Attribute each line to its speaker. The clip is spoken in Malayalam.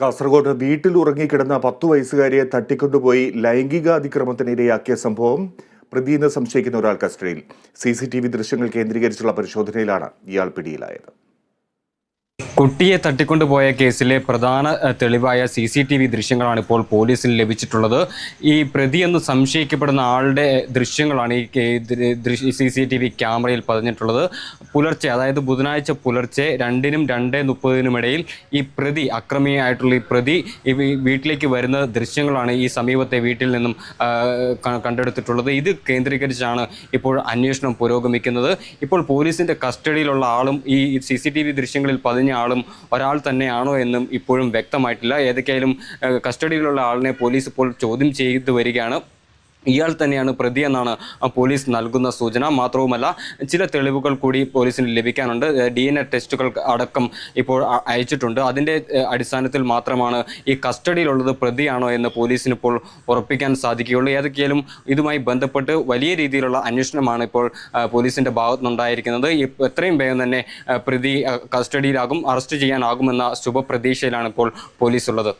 Speaker 1: കാസർഗോഡ് വീട്ടിൽ ഉറങ്ങിക്കിടന്ന 10 വയസ്സുകാരിയെ തട്ടിക്കൊണ്ടുപോയി ലൈംഗിക അതിക്രമത്തിനിരയാക്കിയ സംഭവം പ്രതിയെന്ന് സംശയിക്കുന്ന ഒരാൾ കസ്റ്റഡിയിൽ. CCTV ദൃശ്യങ്ങൾ കേന്ദ്രീകരിച്ചുള്ള പരിശോധനയിലാണ് ഇയാൾ പിടിയിലായത്.
Speaker 2: കുട്ടിയെ തട്ടിക്കൊണ്ടുപോയ കേസിലെ പ്രധാന തെളിവായ CCTV ദൃശ്യങ്ങളാണ് ഇപ്പോൾ പോലീസിന് ലഭിച്ചിട്ടുള്ളത്. ഈ പ്രതിയെന്ന് സംശയിക്കപ്പെടുന്ന ആളുടെ ദൃശ്യങ്ങളാണ് ഈ CCTV ക്യാമറയിൽ പതിഞ്ഞിട്ടുള്ളത്. പുലർച്ചെ, അതായത് ബുധനാഴ്ച പുലർച്ചെ 2-നും 2:30-നും ഇടയിൽ ഈ പ്രതി, അക്രമിയായിട്ടുള്ള ഈ പ്രതി വീട്ടിലേക്ക് വരുന്ന ദൃശ്യങ്ങളാണ് ഈ സമീപത്തെ വീട്ടിൽ നിന്നും കണ്ടെടുത്തിട്ടുള്ളത്. ഇത് കേന്ദ്രീകരിച്ചാണ് ഇപ്പോൾ അന്വേഷണം പുരോഗമിക്കുന്നത്. ഇപ്പോൾ പോലീസിൻ്റെ കസ്റ്റഡിയിലുള്ള ആളും ഈ CCTV ദൃശ്യങ്ങളിൽ പതിഞ്ഞ ആളും ഒരാൾ തന്നെയാണോ എന്നും ഇപ്പോഴും വ്യക്തമായിട്ടില്ല. ഏതൊക്കെയായാലും കസ്റ്റഡിയിലുള്ള ആളിനെ പോലീസ് ഇപ്പോൾ ചോദ്യം ചെയ്തു വരികയാണ്. ഇയാൾ തന്നെയാണ് പ്രതി എന്നാണ് പോലീസ് നൽകുന്ന സൂചന. മാത്രവുമല്ല, ചില തെളിവുകൾ കൂടി പോലീസിന് ലഭിക്കാനുണ്ട്. DNA ടെസ്റ്റുകൾ അടക്കം ഇപ്പോൾ അയച്ചിട്ടുണ്ട്. അതിൻ്റെ അടിസ്ഥാനത്തിൽ മാത്രമാണ് ഈ കസ്റ്റഡിയിലുള്ളത് പ്രതിയാണോ എന്ന് പോലീസിന് ഇപ്പോൾ ഉറപ്പിക്കാൻ സാധിക്കുകയുള്ളൂ. ഏതൊക്കെയാലും ഇതുമായി ബന്ധപ്പെട്ട് വലിയ രീതിയിലുള്ള അന്വേഷണമാണ് ഇപ്പോൾ പോലീസിൻ്റെ ഭാഗത്തുനിന്നുണ്ടായിരിക്കുന്നത്. എത്രയും വേഗം തന്നെ പ്രതി കസ്റ്റഡിയിലാകും, അറസ്റ്റ് ചെയ്യാനാകുമെന്ന ശുഭപ്രതീക്ഷയിലാണ് ഇപ്പോൾ പോലീസ് ഉള്ളത്.